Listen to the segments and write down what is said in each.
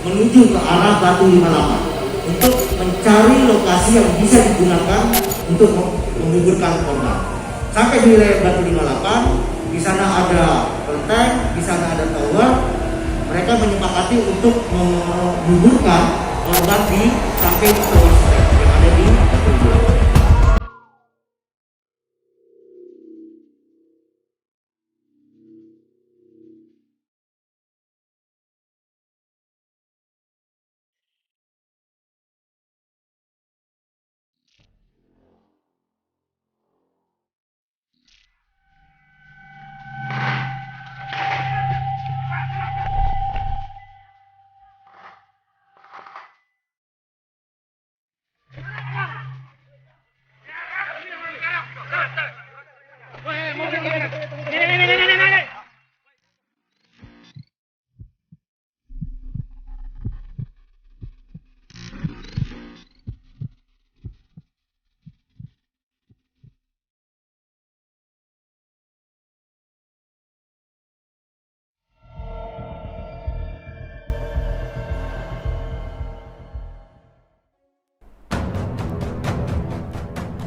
menuju ke arah Batu 58 untuk mencari lokasi yang bisa digunakan untuk menguburkan korban. Sampai di wilayah Batu 58, di sana ada kelenteng, di sana ada tower. Mereka menyepakati untuk menguburkan korban di samping tower yang ada di Batu 58.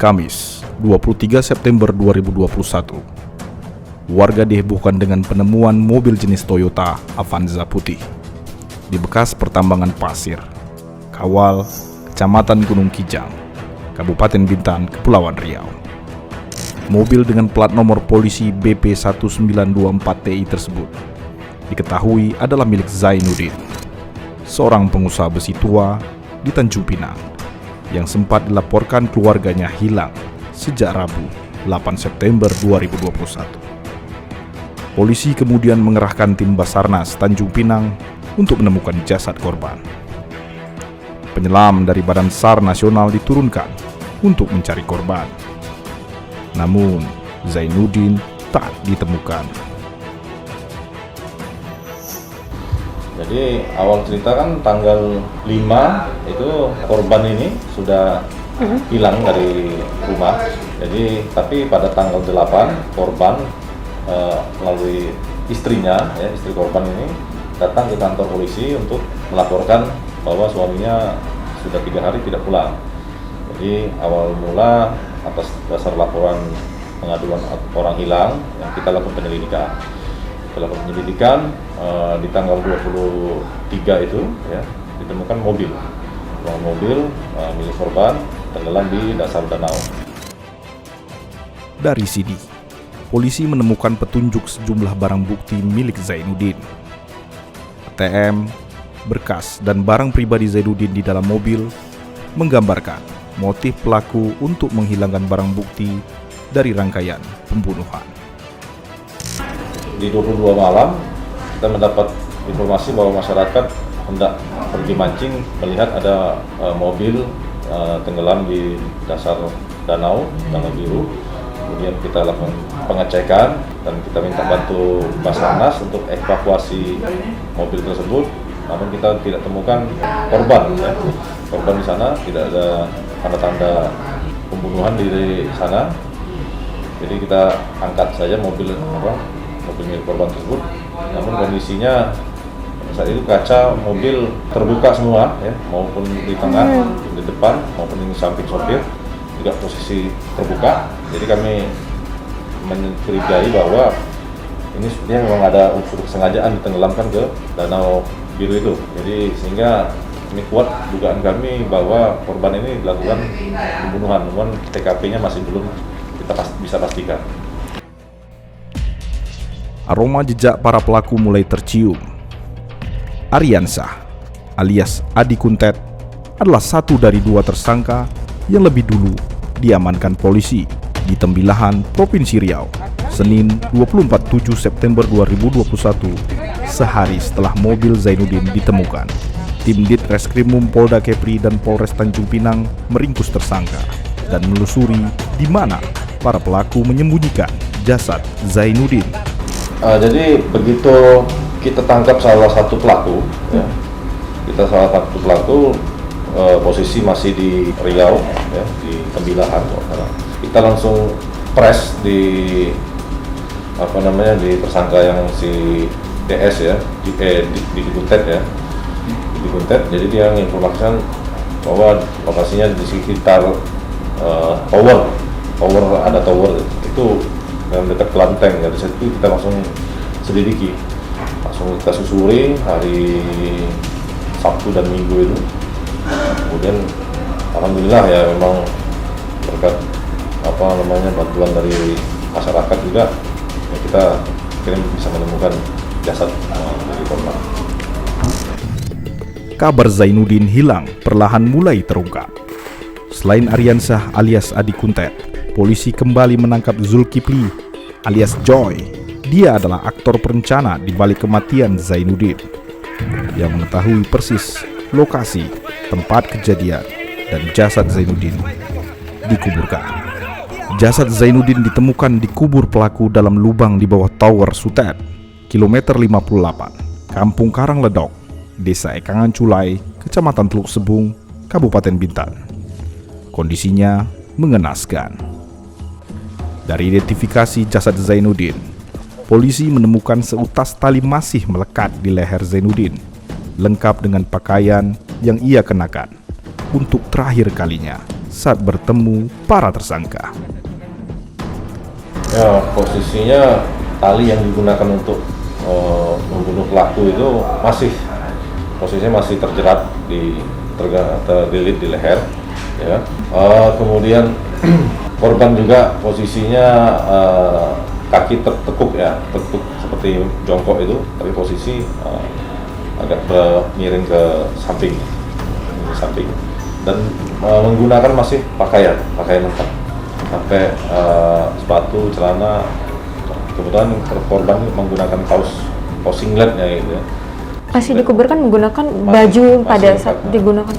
Kamis, 23 September 2021. Warga dihebohkan dengan penemuan mobil jenis Toyota Avanza putih di bekas pertambangan pasir, Kawal, Kecamatan Gunung Kijang, Kabupaten Bintan, Kepulauan Riau. Mobil dengan plat nomor polisi BP1924TI tersebut diketahui adalah milik Zainuddin, seorang pengusaha besi tua di Tanjung Pinang, yang sempat dilaporkan keluarganya hilang sejak Rabu 8 September 2021. Polisi kemudian mengerahkan tim Basarnas Tanjung Pinang untuk menemukan jasad korban. Penyelam dari Badan SAR Nasional diturunkan untuk mencari korban. Namun, Zainuddin tak ditemukan. Jadi awal cerita kan tanggal 5 itu korban ini sudah hilang dari rumah. Jadi tapi pada tanggal 8 korban melalui istrinya, ya, istri korban ini datang ke kantor polisi untuk melaporkan bahwa suaminya sudah 3 hari tidak pulang. Jadi awal mula atas dasar laporan pengaduan orang hilang yang kita lakukan penyelidikan. Di tanggal 23 itu ya ditemukan mobil milik korban tenggelam di dasar danau. Dari sini, polisi menemukan petunjuk sejumlah barang bukti milik Zainuddin. ATM, berkas, dan barang pribadi Zainuddin di dalam mobil menggambarkan motif pelaku untuk menghilangkan barang bukti dari rangkaian pembunuhan. Di 22 malam kita mendapat informasi bahwa masyarakat hendak pergi mancing melihat ada mobil tenggelam di dasar danau biru. Kemudian kita lakukan pengecekan dan kita minta bantu Basarnas untuk evakuasi mobil tersebut. Namun kita tidak temukan korban. Ya. Korban di sana tidak ada tanda-tanda pembunuhan di sana. Jadi kita angkat saja mobil milik korban tersebut. Namun kondisinya saat itu kaca mobil terbuka semua, ya, maupun di tengah, di depan, maupun di samping sopir juga posisi terbuka. Jadi kami mencurigai bahwa ini sepertinya memang ada unsur kesengajaan ditenggelamkan ke danau biru itu. Jadi sehingga ini kuat dugaan kami bahwa korban ini dilakukan pembunuhan, namun TKP-nya masih belum kita bisa pastikan. Aroma jejak para pelaku mulai tercium. Aryansah alias Adi Kuntet adalah satu dari 2 tersangka yang lebih dulu diamankan polisi di Tembilahan, Provinsi Riau, Senin 24 September 2021, sehari setelah mobil Zainuddin ditemukan. Tim Ditreskrimum Polda Kepri dan Polres Tanjung Pinang meringkus tersangka dan menelusuri di mana para pelaku menyembunyikan jasad Zainuddin. Jadi begitu kita tangkap salah satu pelaku, ya, posisi masih di Riau, ya, di Tembilahan. Kita langsung press di di tersangka yang si DS, ya, di Kuntet, ya. dikuntet. Jadi dia menginformasikan bahwa lokasinya di sekitar tower ada tower itu yang dekat kelenteng. Dari situ kita langsung selidiki, langsung kita susuri hari Sabtu dan Minggu itu. Kemudian alhamdulillah ya memang berkat bantuan dari masyarakat juga ya, kita bisa menemukan jasad dari korban. Kabar Zainuddin hilang perlahan mulai terungkap. Selain Aryansyah alias Adi Kuntet, polisi kembali menangkap Zulkifli alias Joy. Dia adalah aktor perencana di balik kematian Zainuddin yang mengetahui persis lokasi, tempat kejadian, dan jasad Zainuddin dikuburkan. Jasad Zainuddin ditemukan dikubur pelaku dalam lubang di bawah Tower Sutet, kilometer 58, Kampung Karangledok, Desa Ekangan Culai, Kecamatan Teluk Sebung, Kabupaten Bintan. Kondisinya mengenaskan. Dari identifikasi jasad Zainuddin, polisi menemukan seutas tali masih melekat di leher Zainuddin, lengkap dengan pakaian yang ia kenakan untuk terakhir kalinya saat bertemu para tersangka. Ya, posisinya tali yang digunakan untuk membunuh pelaku itu posisinya masih terjerat terlilit di leher, ya. Kemudian korban juga posisinya kaki tertekuk seperti jongkok itu, tapi posisi agak miring ke samping, dan menggunakan masih pakaian lengkap sampai sepatu, celana. Kemudian korban menggunakan kaos singletnya gitu ya. Masih dikuburkan menggunakan baju pada saat digunakan.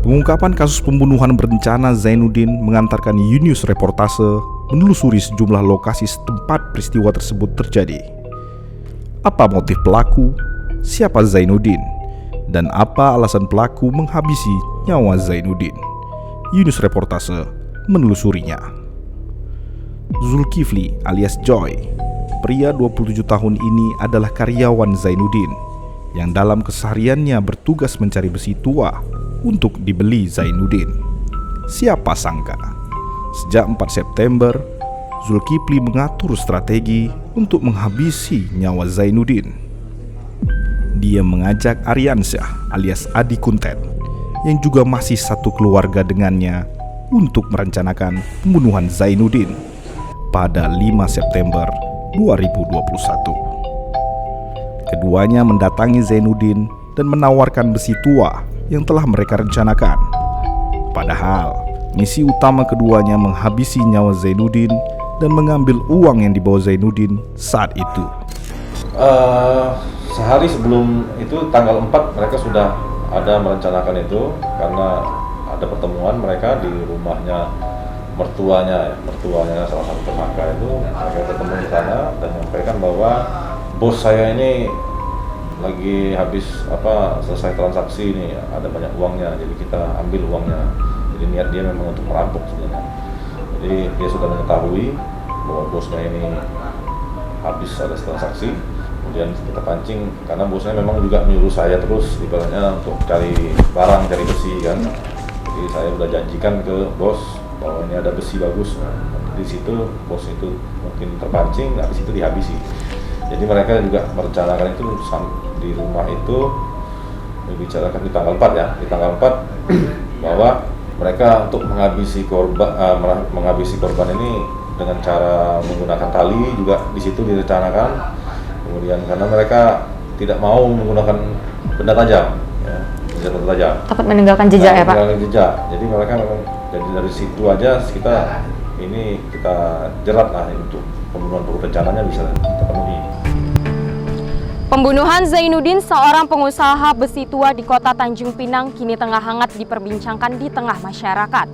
Pengungkapan kasus pembunuhan berencana Zainuddin mengantarkan Unius Reportase menelusuri sejumlah lokasi tempat peristiwa tersebut terjadi. Apa motif pelaku? Siapa Zainuddin? Dan apa alasan pelaku menghabisi nyawa Zainuddin? Unius Reportase menelusurinya. Zulkifli alias Joy, pria 27 tahun ini adalah karyawan Zainuddin yang dalam kesehariannya bertugas mencari besi tua untuk dibeli Zainuddin. Siapa sangka, sejak 4 September, Zulkifli mengatur strategi untuk menghabisi nyawa Zainuddin. Dia mengajak Aryansyah alias Adi Kuntet, yang juga masih satu keluarga dengannya, untuk merencanakan pembunuhan Zainuddin pada 5 September 2021. Keduanya mendatangi Zainuddin dan menawarkan besi tua yang telah mereka rencanakan. Padahal misi utama keduanya menghabisi nyawa Zainuddin dan mengambil uang yang dibawa Zainuddin saat itu. Sehari sebelum itu, tanggal 4, mereka sudah ada merencanakan itu karena ada pertemuan mereka di rumahnya mertuanya salah satu tersangka itu. Mereka ketemu di sana dan menyampaikan bahwa bos saya ini lagi habis selesai transaksi ini, ada banyak uangnya, jadi kita ambil uangnya. Jadi niat dia memang untuk merampok sebenarnya. Jadi dia sudah mengetahui bahwa bosnya ini habis ada transaksi. Kemudian kita pancing karena bosnya memang juga menyuruh saya terus ibaratnya untuk cari barang, cari besi kan. Jadi saya sudah janjikan ke bos bahwa ini ada besi bagus. Di situ bos itu mungkin terpancing, habis itu dihabisi. Jadi mereka juga merencanakan itu di rumah itu, dibicarakan di tanggal 4 ya, di tanggal 4 bahwa mereka untuk menghabisi korban ini dengan cara menggunakan tali juga di situ direncanakan. Kemudian karena mereka tidak mau menggunakan benda tajam, ya, senjata tajam. Takut meninggalkan jejak ya Pak? Meninggalkan jejak. Jadi mereka memang, jadi dari situ aja kita jerat lah untuk pembunuhan berencananya bisa terpenuhi. Pembunuhan Zainuddin, seorang pengusaha besi tua di kota Tanjung Pinang, kini tengah hangat diperbincangkan di tengah masyarakat.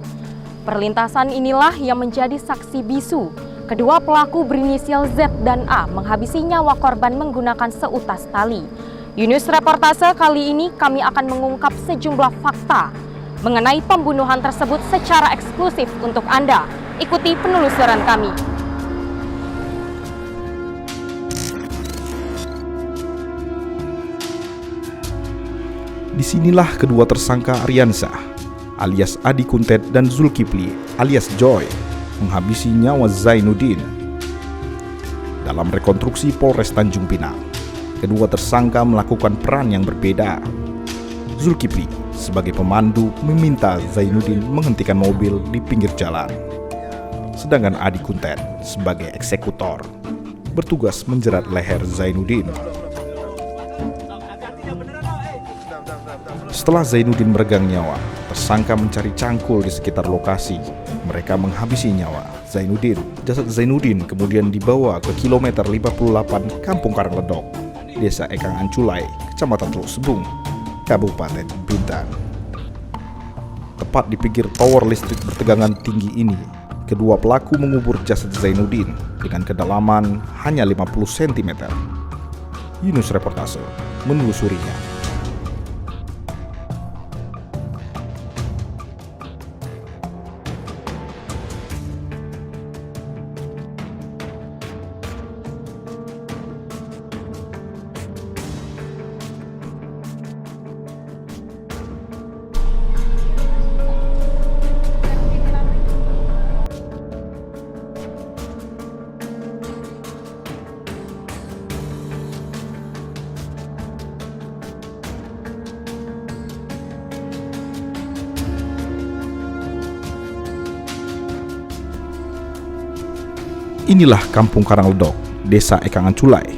Perlintasan inilah yang menjadi saksi bisu. Kedua pelaku berinisial Z dan A menghabisi nyawa korban menggunakan seutas tali. Unius Reportase kali ini kami akan mengungkap sejumlah fakta mengenai pembunuhan tersebut secara eksklusif untuk Anda. Ikuti penelusuran kami. Disinilah kedua tersangka Aryansyah alias Adi Kuntet dan Zulkifli alias Joy menghabisi nyawa Zainuddin. Dalam rekonstruksi Polres Tanjung Pinang, kedua tersangka melakukan peran yang berbeda. Zulkifli sebagai pemandu meminta Zainuddin menghentikan mobil di pinggir jalan, sedangkan Adi Kuntet sebagai eksekutor bertugas menjerat leher Zainuddin. Setelah Zainuddin meregang nyawa, tersangka mencari cangkul di sekitar lokasi. Mereka menghabisi nyawa Zainuddin. Jasad Zainuddin kemudian dibawa ke kilometer 58 Kampung Karangledok, Desa Ekang Anculai, Kecamatan Teluk Sebung, Kabupaten Bintan. Tepat di pinggir tower listrik bertegangan tinggi ini, kedua pelaku mengubur jasad Zainuddin dengan kedalaman hanya 50 cm. Yunus Reportase menelusurinya. Inilah Kampung Karangledok, Desa Ekang Anculai,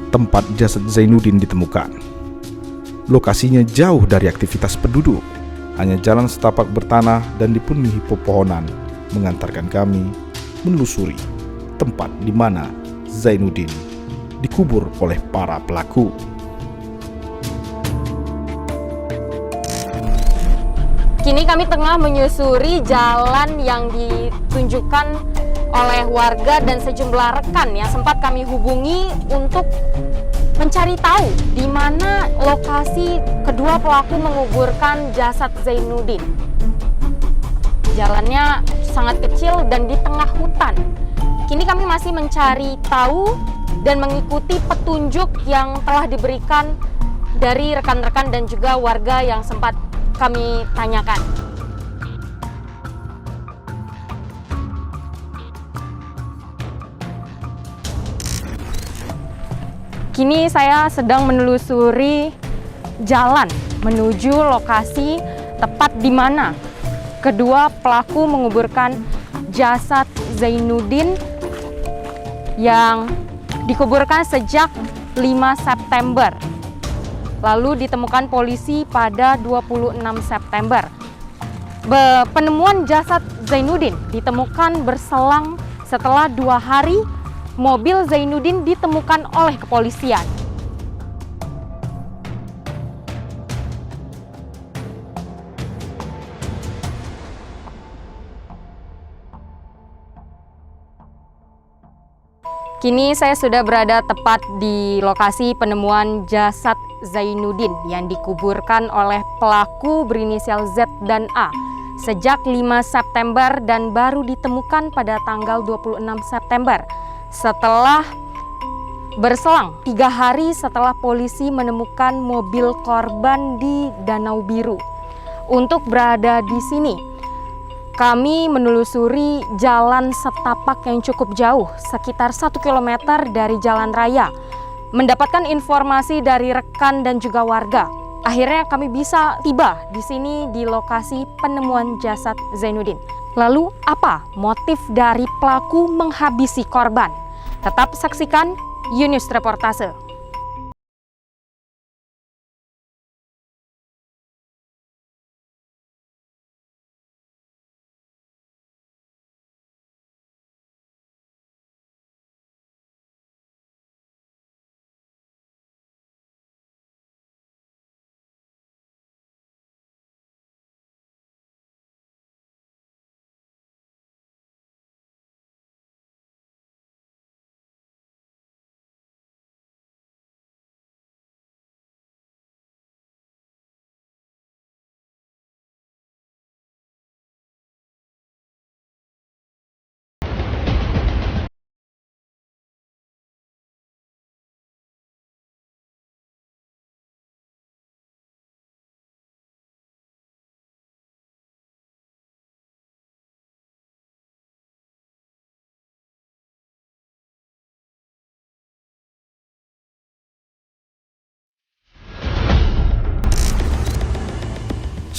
tempat jasad Zainuddin ditemukan. Lokasinya jauh dari aktivitas penduduk, hanya jalan setapak bertanah dan dipenuhi pepohonan mengantarkan kami menelusuri tempat di mana Zainuddin dikubur oleh para pelaku. Kini kami tengah menyusuri jalan yang ditunjukkan oleh warga dan sejumlah rekan yang sempat kami hubungi untuk mencari tahu di mana lokasi kedua pelaku menguburkan jasad Zainuddin. Jalannya sangat kecil dan di tengah hutan. Kini kami masih mencari tahu dan mengikuti petunjuk yang telah diberikan dari rekan-rekan dan juga warga yang sempat kami tanyakan. Kini saya sedang menelusuri jalan menuju lokasi tepat di mana kedua pelaku menguburkan jasad Zainuddin yang dikuburkan sejak 5 September. Lalu ditemukan polisi pada 26 September. Penemuan jasad Zainuddin ditemukan berselang setelah 2 hari mobil Zainuddin ditemukan oleh kepolisian. Kini saya sudah berada tepat di lokasi penemuan jasad Zainuddin yang dikuburkan oleh pelaku berinisial Z dan A sejak 5 September dan baru ditemukan pada tanggal 26 September. Setelah berselang 3 hari setelah polisi menemukan mobil korban di Danau Biru. Untuk berada di sini, kami menelusuri jalan setapak yang cukup jauh, sekitar 1 km dari jalan raya. Mendapatkan informasi dari rekan dan juga warga. Akhirnya kami bisa tiba di sini di lokasi penemuan jasad Zainuddin. Lalu apa motif dari pelaku menghabisi korban? Tetap saksikan Yunus Reportase.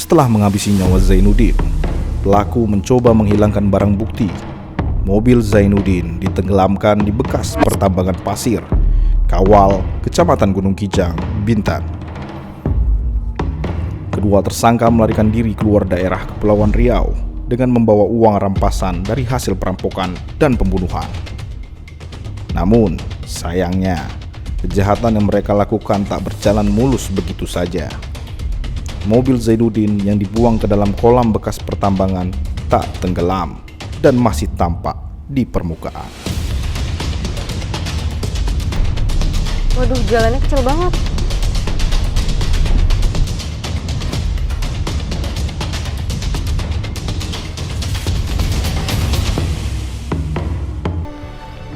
Setelah menghabisi nyawa Zainuddin, pelaku mencoba menghilangkan barang bukti. Mobil Zainuddin ditenggelamkan di bekas pertambangan pasir, Kawal, Kecamatan Gunung Kijang, Bintan. Kedua tersangka melarikan diri keluar daerah Kepulauan Riau dengan membawa uang rampasan dari hasil perampokan dan pembunuhan. Namun, sayangnya, kejahatan yang mereka lakukan tak berjalan mulus begitu saja. Mobil Zainuddin yang dibuang ke dalam kolam bekas pertambangan tak tenggelam dan masih tampak di permukaan. Waduh, jalannya kecil banget.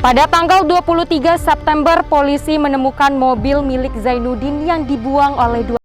Pada tanggal 23 September, polisi menemukan mobil milik Zainuddin yang dibuang oleh dua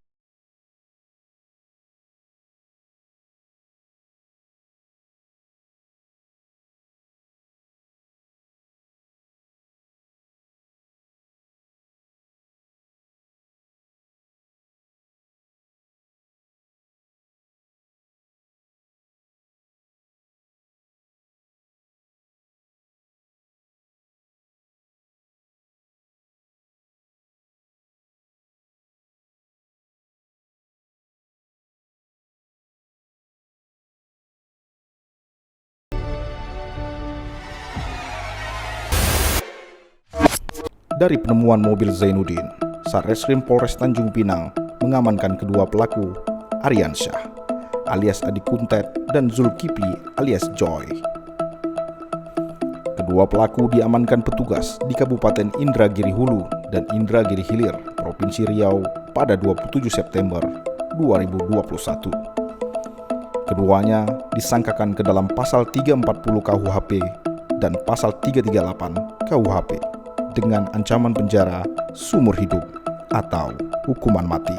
Dari penemuan mobil Zainuddin, Satreskrim Polres Tanjung Pinang mengamankan kedua pelaku, Aryansyah alias Adi Kuntet dan Zulkifli alias Joy. Kedua pelaku diamankan petugas di Kabupaten Indragiri Hulu dan Indragiri Hilir, Provinsi Riau pada 27 September 2021. Keduanya disangkakan ke dalam pasal 340 KUHP dan pasal 338 KUHP dengan ancaman penjara seumur hidup atau hukuman mati.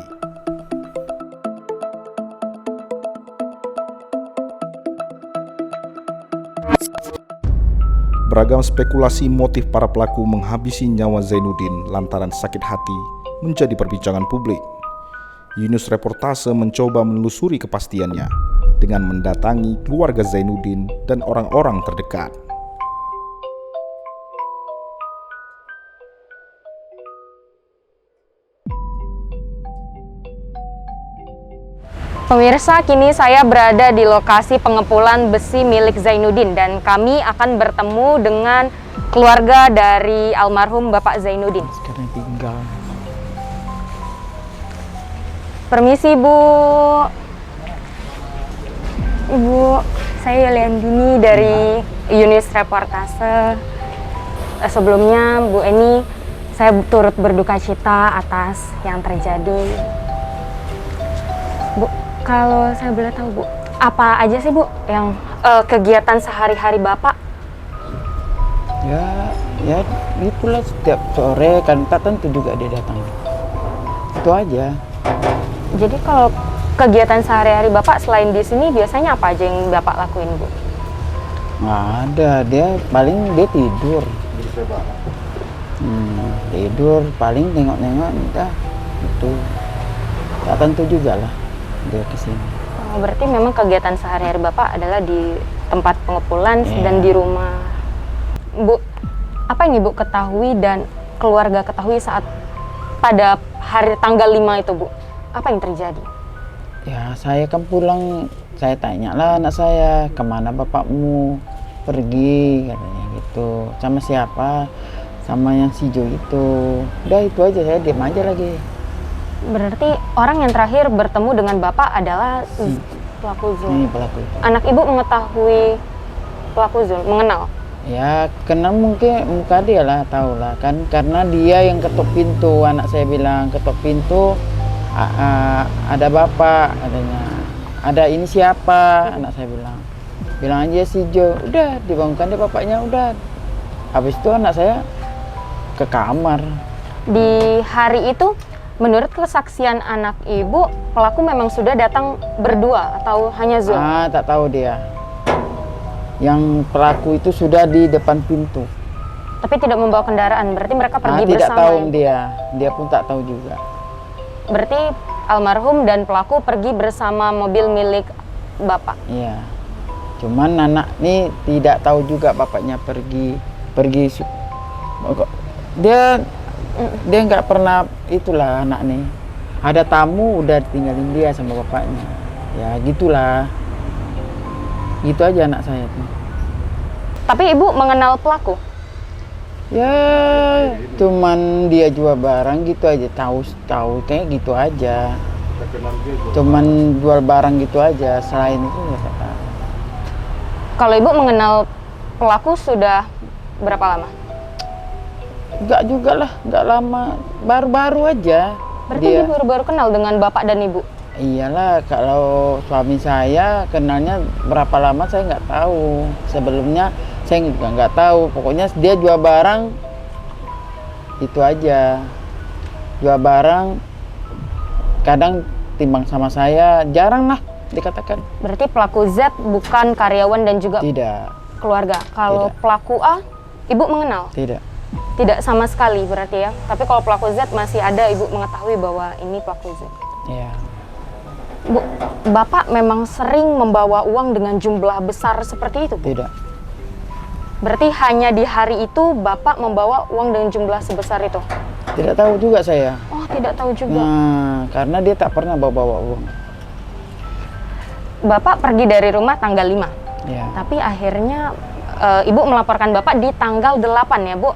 Beragam spekulasi motif para pelaku menghabisi nyawa Zainuddin lantaran sakit hati menjadi perbincangan publik. Yunus Reportase mencoba menelusuri kepastiannya dengan mendatangi keluarga Zainuddin dan orang-orang terdekat. Pemirsa, kini saya berada di lokasi pengepulan besi milik Zainuddin dan kami akan bertemu dengan keluarga dari almarhum Bapak Zainuddin. Sekarang tinggal. Permisi, Bu. Ibu, saya Yuliandini dari Yunus Reportase. Sebelumnya, Bu Eni, saya turut berduka cita atas yang terjadi. Bu, kalau saya boleh tahu, Bu, apa aja sih, Bu, yang kegiatan sehari-hari Bapak? Ya itulah setiap sore kan tak tentu juga dia datang. Itu aja. Jadi kalau kegiatan sehari-hari Bapak selain di sini biasanya apa aja yang Bapak lakuin, Bu? Nggak ada, dia paling dia tidur. Tidur paling tengok-tengok entah itu. Tak tentu juga lah dia kesini. Oh, berarti memang kegiatan sehari-hari Bapak adalah di tempat pengepulan dan di rumah. Bu, apa yang Ibu ketahui dan keluarga ketahui saat pada hari tanggal 5 itu, Bu? Apa yang terjadi? Ya saya kan pulang, saya tanya lah anak saya, kemana bapakmu pergi, katanya gitu. Sama siapa? Sama yang si Jo itu. Udah itu aja, saya diam aja lagi. Berarti orang yang terakhir bertemu dengan Bapak adalah pelaku Zul. Ini pelaku itu. Anak Ibu mengetahui pelaku Zul, mengenal? Ya kenal mungkin muka dia lah, tahu lah kan, karena dia yang ketuk pintu. Anak saya bilang ketuk pintu, ada bapak katanya, ada ini siapa, anak saya bilang aja si Jo. Udah dibangunkan dia bapaknya, udah habis itu anak saya ke kamar. Di hari itu menurut kesaksian anak Ibu, pelaku memang sudah datang berdua atau hanya Zul? Tak tahu dia. Yang pelaku itu sudah di depan pintu. Tapi tidak membawa kendaraan, berarti mereka pergi Tidak bersama. tahu dia pun tak tahu juga. Berarti almarhum dan pelaku pergi bersama mobil milik Bapak. Iya. Cuman anak ini tidak tahu juga bapaknya pergi. Dia nggak pernah itulah anak nih. Ada tamu udah tinggalin dia sama bapaknya. Ya gitulah. Gitu aja anak saya tuh. Tapi Ibu mengenal pelaku? Ya cuman dia jual barang gitu aja, tahu kayak gitu aja. Cuman jual barang gitu aja, selain itu nggak saya tahu. Kalau Ibu mengenal pelaku sudah berapa lama? Enggak juga lah, enggak lama, baru-baru aja. Berarti Ibu baru-baru kenal dengan Bapak dan Ibu? Iyalah, kalau suami saya kenalnya berapa lama saya nggak tahu. Sebelumnya saya nggak tahu. Pokoknya dia jual barang itu aja. Jual barang, kadang timbang sama saya, jarang lah dikatakan. Berarti pelaku Z bukan karyawan dan juga Tidak, keluarga. Kalau Tidak. pelaku A, Ibu mengenal? tidak. Tidak sama sekali berarti ya. Tapi kalau pelaku Z masih ada, Ibu mengetahui bahwa ini pelaku Z. Ya, Bu, Bapak memang sering membawa uang dengan jumlah besar seperti itu, Bu? tidak. Berarti hanya di hari itu Bapak membawa uang dengan jumlah sebesar itu? Tidak tahu juga saya. Oh, tidak tahu juga. Nah, karena dia tak pernah bawa uang. Bapak pergi dari rumah tanggal 5. Ya. Tapi akhirnya Ibu melaporkan Bapak di tanggal 8 ya, Bu?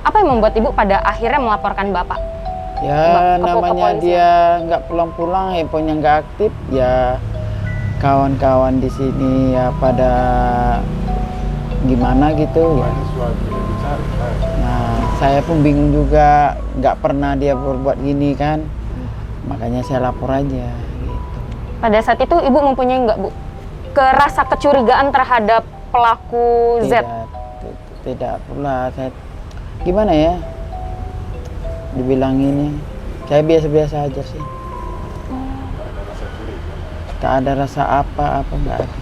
Apa yang membuat Ibu pada akhirnya melaporkan Bapak? Ya Ke namanya kepolisian? dia nggak pulang-pulang, handphonenya nggak aktif, ya kawan-kawan di sini ya pada gimana gitu ya. Nah saya pun bingung juga, nggak pernah dia berbuat gini kan, makanya saya lapor aja gitu. Pada saat itu Ibu mempunyai nggak, Bu, rasa kecurigaan terhadap pelaku Z? Tidak pula, saya gimana ya, dibilang ini saya biasa-biasa aja sih. Tak ada rasa apa-apa, nggak ada.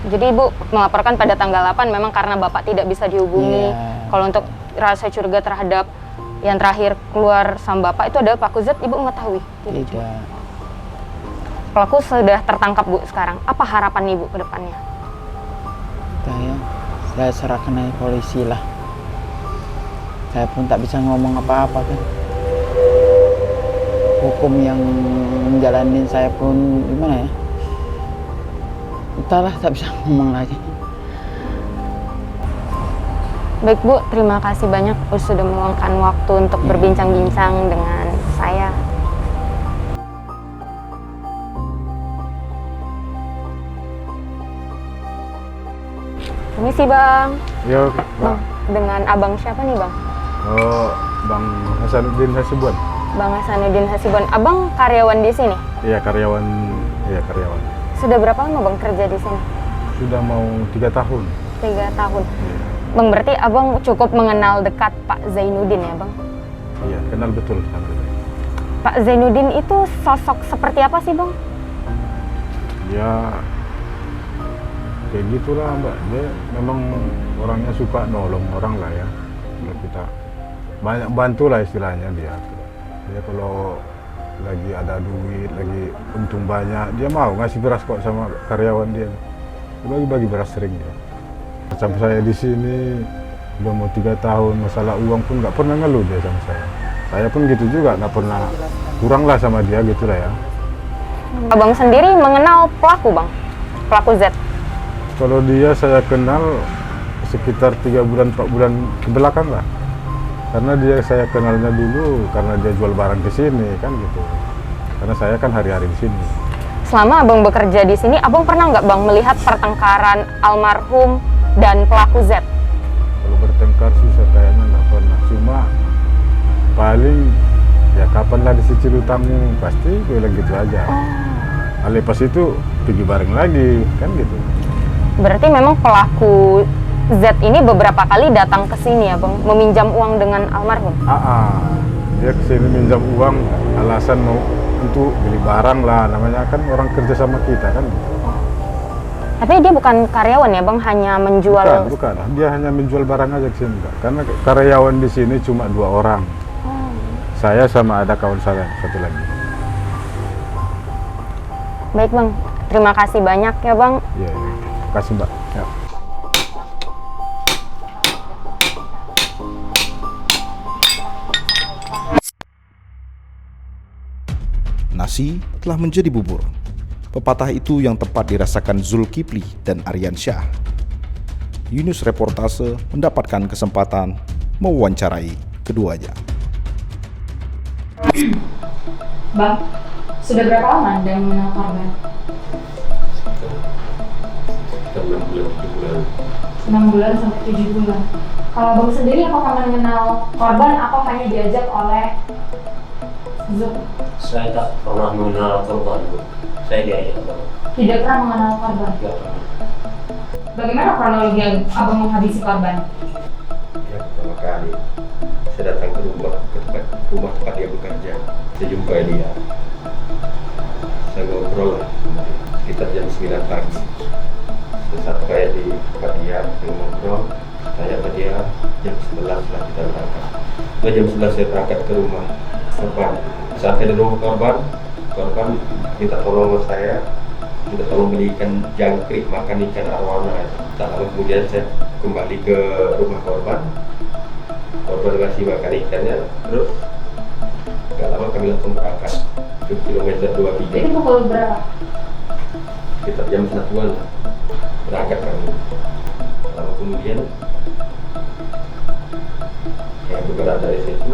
Jadi Ibu melaporkan pada tanggal 8 memang karena Bapak tidak bisa dihubungi. Iya. Kalau untuk rasa curiga terhadap yang terakhir keluar sama Bapak itu adalah pelaku Z, Ibu mengetahui? Tidak. Pelaku sudah tertangkap, Bu, sekarang. Apa harapan Ibu ke depannya? Saya serahkan aja polisi lah. Saya pun tak bisa ngomong apa-apa kan. Hukum yang menjalanin saya pun gimana ya? Entahlah, tak bisa ngomong lagi. Baik, Bu, terima kasih banyak sudah meluangkan waktu untuk berbincang-bincang dengan saya. Permisi, Bang. Ya, Bang, dengan Abang siapa nih, Bang? oh, Bang Hasanuddin Hasibuan. Bang Hasanuddin Hasibuan. Abang karyawan di sini? Iya, karyawan. Iya, karyawan. Sudah berapa lama Bang kerja di sini? Sudah mau 3 tahun. 3 tahun. Bang, berarti Abang cukup mengenal dekat Pak Zainuddin ya, Bang? Iya, kenal betul sama dia. Pak Zainuddin itu sosok seperti apa sih, Bang? Ya, kayak gitulah Mbak. Dia memang orangnya suka nolong orang lah ya. Kalau kita banyak bantu lah istilahnya dia. Dia kalau lagi ada duit, lagi untung banyak, dia mau ngasih beras kok sama karyawan dia. Bagi-bagi beras sering ya. Macam saya di sini udah mau 3 tahun, masalah uang pun nggak pernah ngeluh dia sama saya. Saya pun gitu juga, nggak pernah kurang lah sama dia gitu lah ya. Abang sendiri mengenal pelaku, Bang? Pelaku Z? Kalau dia saya kenal sekitar 3 bulan 4 bulan ke belakang lah. Karena dia saya kenalnya dulu karena dia jual barang ke sini kan gitu. Karena saya kan hari-hari di sini. Selama Abang bekerja di sini, Abang pernah nggak, Bang, melihat pertengkaran almarhum dan pelaku Z? Kalau bertengkar sih saya kayaknya nggak pernah. Cuma paling ya kapan lah dicicil utangmu, pasti gue bilang gitu aja. Pas itu pergi bareng lagi kan gitu. Berarti memang pelaku Z ini beberapa kali datang ke sini ya, Bang, meminjam uang dengan almarhum? Dia kesini minjam uang alasan mau untuk beli barang lah, namanya kan orang kerja sama kita kan. Tapi dia bukan karyawan ya, Bang, hanya menjual? Bukan. Dia hanya menjual barang aja ke sini. Karena karyawan di sini cuma 2 orang. Saya sama ada kawan saya satu lagi. Baik Bang, terima kasih banyak ya Bang. Iya, ya. Terima kasih Mbak. Ya. Nasi telah menjadi bubur. Pepatah itu yang tepat dirasakan Zulkifli dan Aryansyah. Yunus Reportase mendapatkan kesempatan mewawancarai keduanya. Bang, sudah berapa lama Anda mengenal korban? 6 bulan sampai 7 bulan. Kalau Bang sendiri apakah mengenal korban atau hanya diajak oleh Zul? Saya tak pernah mengenal korban, Bu. Saya diajak, Bang. Tidak pernah mengenal korban. Tidak pernah. Bagaimana kronologi Abang menghabisi korban? Ya, pertama kali saya datang ke rumah tempat dia bekerja. Saya jumpai dia. Saya ngobrol lah sama dia. Sekitar jam 9 pagi. Saya sampai di tempat dia, saya ngobrol. Tanya sama dia, jam 11 lah kita berangkat. Nah, jam 11 saya berangkat ke rumah korban. Sampai di rumah korban minta tolong sama saya, minta tolong belikan jangkrik makan ikan arwana. Tak lama kemudian saya kembali ke rumah korban kasih makan ikannya, terus gak lama kami langsung berangkat ke kilometer 23. Itu pukul berapa? Sekitar jam 1-an berangkat kami. Lama kemudian bergerak dari situ,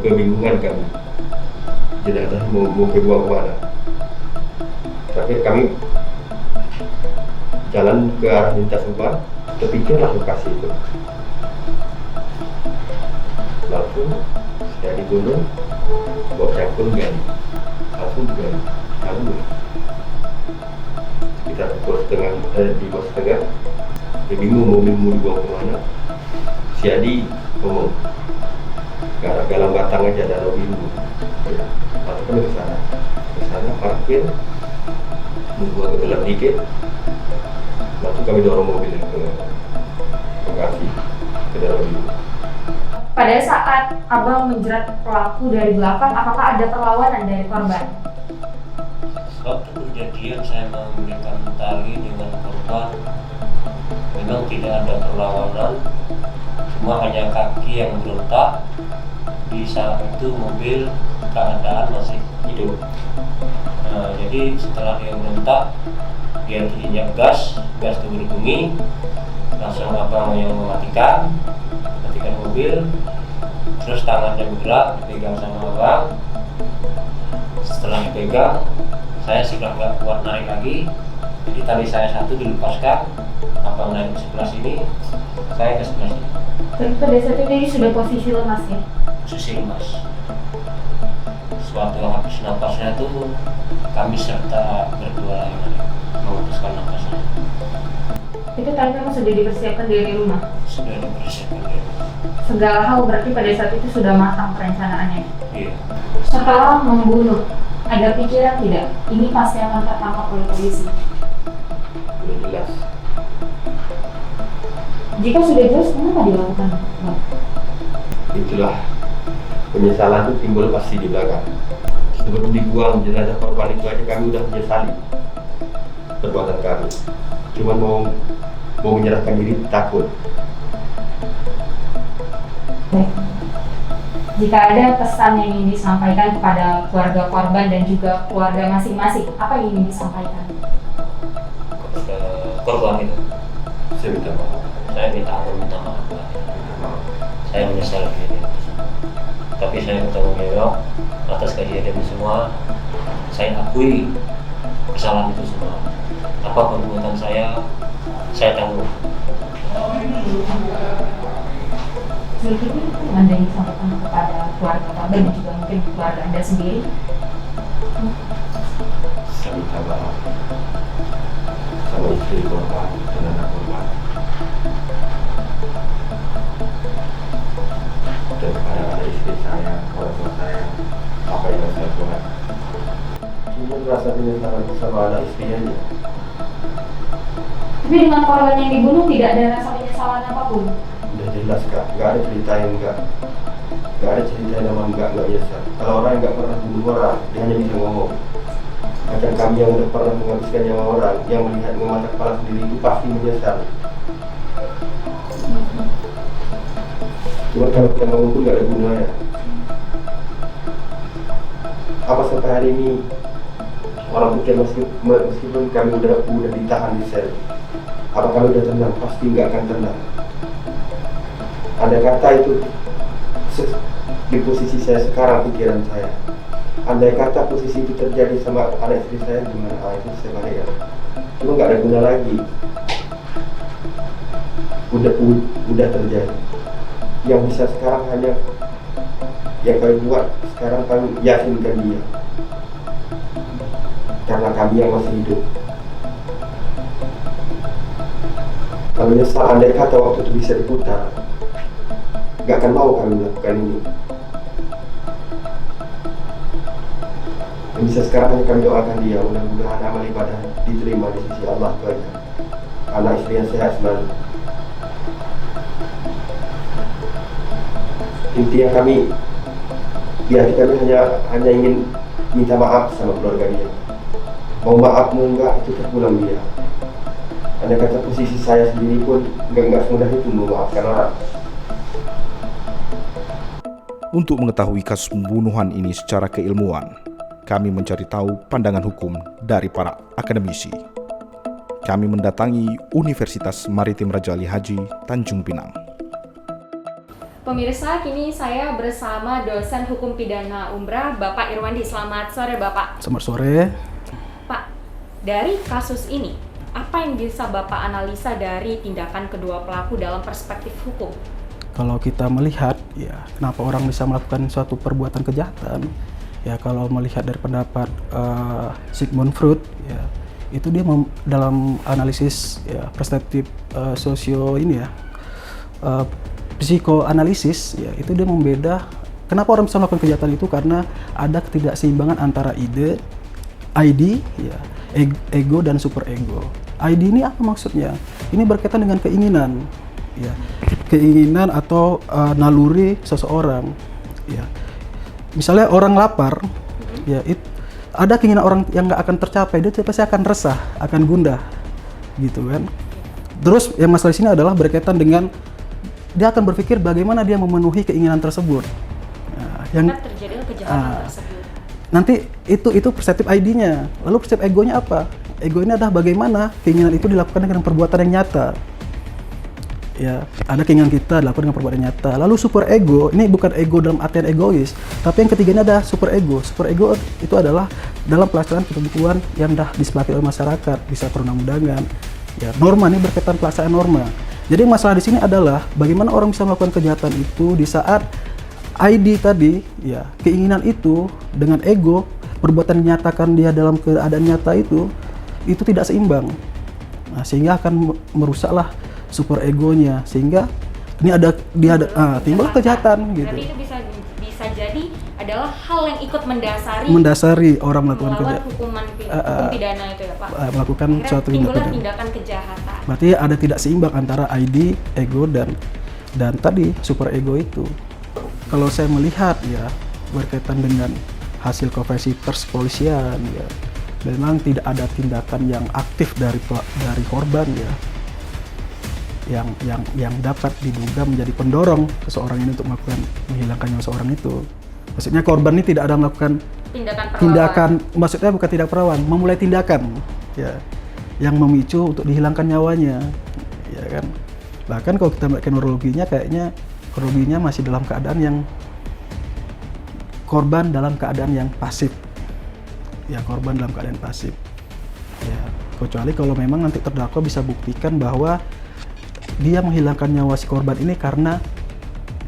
kebingungan kami, jenazah mau dibuang kemana. Terakhir kami jalan ke arah lintas Subang, terpikirlah lokasi itu. Langsung saya di gunung, bawa cangkul gali, langsung digali, lalu sekitar pukul 5:30, dia bingung mau dibuang kemana. Si Adi ngomong, galang batang aja danau biru. Ya, lalu kami ke sana parkir, nunggu agak gelap dikit, lalu kami dorong mobil ke lokasi ke danau biru. Pada saat Abang menjerat pelaku dari belakang, apakah ada perlawanan dari korban? Waktu kejadian saya memberikan tali dengan korban, memang tidak ada perlawanan, cuma hanya kaki yang berontak. Di saat itu mobil keadaan masih hidup. Nah, jadi setelah dia berontak, dia terinjak gas itu berbunyi, langsung Abang yang matikan mobil, terus tangannya bergerak, dipegang sama Abang. Setelah dipegang, saya sudah nggak kuat narik lagi, jadi tali saya satu dilepaskan, Abang naik ke sebelah sini, saya ke sebelah sini. Dan pada saat itu sudah posisi lemas ya? Posisi lemas. Suatu habis napasnya tuh kami serta berdua yang memutuskan napasnya. Itu tadi memang sudah dipersiapkan dari rumah? Sudah dipersiapkan dari rumah. Segala hal berarti pada saat itu sudah matang perencanaannya? Iya. Setelah membunuh, ada pikiran tidak? Ini pasti akan tertangkap oleh polisi. Sudah jelas. Jika sudah jelas, kenapa dilakukan? Bang? Itulah penyesalan itu timbul pasti di belakang. Sebelum dibuang jenazah korban itu aja kami udah menyesali perbuatan kami. Cuma mau menyerahkan diri takut. Baik. Jika ada pesan yang ingin disampaikan kepada keluarga korban dan juga keluarga masing-masing, apa yang ingin disampaikan? Kepada korban itu, Saya minta maaf. saya minta maaf. Saya menyesal ini. Tapi saya bertanggung jawab atas kejadian ini semua. Saya akui kesalahan itu semua. Apa perbuatan saya tanggung. Zulkifli, Anda ingin sampaikan kepada keluarga korban dan juga mungkin keluarga Anda sendiri? Saya minta maaf sama istri korban dan anak korban. Dan kepada anak istri saya, orang tua saya, apa yang saya buat. Cuma merasa penyesalan sama anak istri aja. Tapi dengan korban yang dibunuh tidak ada rasa penyesalan apapun? Udah jelas kak, nggak ada cerita yang nggak Gak ada cerita yang nama nggak nyesal. Kalau orang yang nggak pernah bunuh orang, dia hanya bisa ngomong. Macam kami yang udah pernah menghabiskan nyawa orang, yang melihat dengan mata kepala sendiri itu pasti menyesal. Cuma kalau kita ngomong pun nggak ada gunanya. Apa sampai hari ini orang pikir meskipun kami udah ditahan di sel, apa kami udah tenang? Pasti nggak akan tenang. Andai kata itu di posisi saya sekarang, pikiran saya, andai kata posisi itu terjadi sama anak istri saya, gimana? Itu saya bayar. Cuma nggak ada guna lagi. Udah terjadi. Yang bisa sekarang hanya yang kami buat sekarang, kami yakinkan dia, karena kami yang masih hidup. Kalau nyesal, andai kata waktu itu bisa diputar, gak akan mau kami melakukan ini. Yang bisa sekarang hanya kami doakan dia, mudah-mudahan amal ibadah diterima di sisi Allah banyak. Anak istri yang sehat selalu. Intinya kami, di hati kami hanya ingin minta maaf sama keluarga dia. Mau maaf mau enggak, itu terpulang dia. Andai kata posisi saya sendiri pun enggak semudah itu memaafkan orang. Untuk mengetahui kasus pembunuhan ini secara keilmuan, kami mencari tahu pandangan hukum dari para akademisi. Kami mendatangi Universitas Maritim Raja Ali Haji, Tanjung Pinang. Pemirsa, kini saya bersama dosen hukum pidana umrah Bapak Irwandi. Selamat sore Bapak. Selamat sore. Pak, dari kasus ini, apa yang bisa Bapak analisa dari tindakan kedua pelaku dalam perspektif hukum? Kalau kita melihat, ya kenapa orang bisa melakukan suatu perbuatan kejahatan, ya kalau melihat dari pendapat Sigmund Freud, ya itu dia dalam analisis ya perspektif psikoanalisis, ya itu dia membeda kenapa orang bisa melakukan kejahatan itu, karena ada ketidakseimbangan antara ID, ya, ego dan superego. ID ini apa maksudnya? Ini berkaitan dengan keinginan, ya, keinginan atau naluri seseorang. Ya, misalnya orang lapar, ya, ada keinginan orang yang nggak akan tercapai, dia pasti akan resah, akan gundah, gitu kan. Terus yang masalah di sini adalah berkaitan dengan dia akan berpikir bagaimana dia memenuhi keinginan tersebut. Nah, yang terjadilah kejahatan tersebut. Nanti itu perspektif ID-nya. Lalu perspektif egonya apa? Ego ini adalah bagaimana keinginan itu dilakukan dengan perbuatan yang nyata. Ya, ada keinginan kita dilakukan dengan perbuatan nyata. Lalu super ego, ini bukan ego dalam artian egois, tapi yang ketiganya ada super ego. Super ego itu adalah dalam pelaksanaan ketentuan yang dah disepakati oleh masyarakat, bisa perundang-undangan. Ya, norma ini berkaitan pelaksanaan norma. Jadi masalah di sini adalah bagaimana orang bisa melakukan kejahatan itu di saat ID tadi, ya, keinginan itu dengan ego, perbuatan dinyatakan dia dalam keadaan nyata itu tidak seimbang. Nah, sehingga akan merusaklah super egonya, sehingga ini timbul kejahatan gitu. Berarti itu bisa jadi adalah hal yang ikut mendasari orang melakukan kejahatan. Hukum pidana itu ya Pak. Melakukan suatu tindakan kejahatan. Berarti ada tidak seimbang antara ID, ego dan tadi super ego itu. Kalau saya melihat ya berkaitan dengan hasil konversi pers kepolisian, ya memang tidak ada tindakan yang aktif dari korban, ya yang dapat diduga menjadi pendorong seseorang ini untuk menghilangkan nyawa seorang itu. Maksudnya korban ini tidak ada melakukan tindakan, maksudnya bukan tidak perawan, memulai tindakan, ya, yang memicu untuk dihilangkan nyawanya, ya kan. Bahkan kalau kita melihat kronologinya, kayaknya kronologinya masih dalam keadaan yang korban dalam keadaan yang pasif, ya, korban dalam keadaan pasif, ya, kecuali kalau memang nanti terdakwa bisa buktikan bahwa dia menghilangkan nyawa si korban ini karena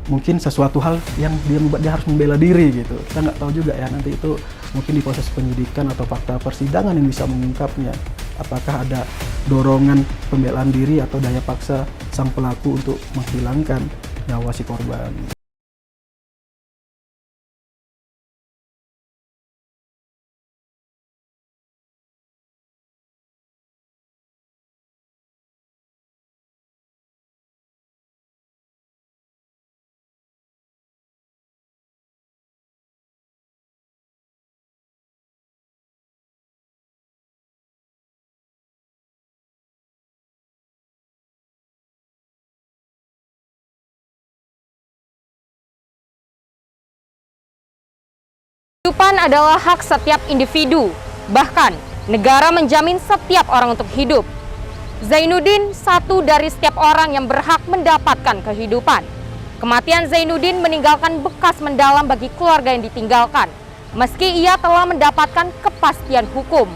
mungkin sesuatu hal yang dia membuat dia harus membela diri gitu. Kita nggak tahu juga ya, nanti itu mungkin di proses penyidikan atau fakta persidangan yang bisa mengungkapnya. Apakah ada dorongan pembelaan diri atau daya paksa sang pelaku untuk menghilangkan nyawa si korban. Kehidupan adalah hak setiap individu, bahkan negara menjamin setiap orang untuk hidup. Zainuddin satu dari setiap orang yang berhak mendapatkan kehidupan. Kematian Zainuddin meninggalkan bekas mendalam bagi keluarga yang ditinggalkan, meski ia telah mendapatkan kepastian hukum.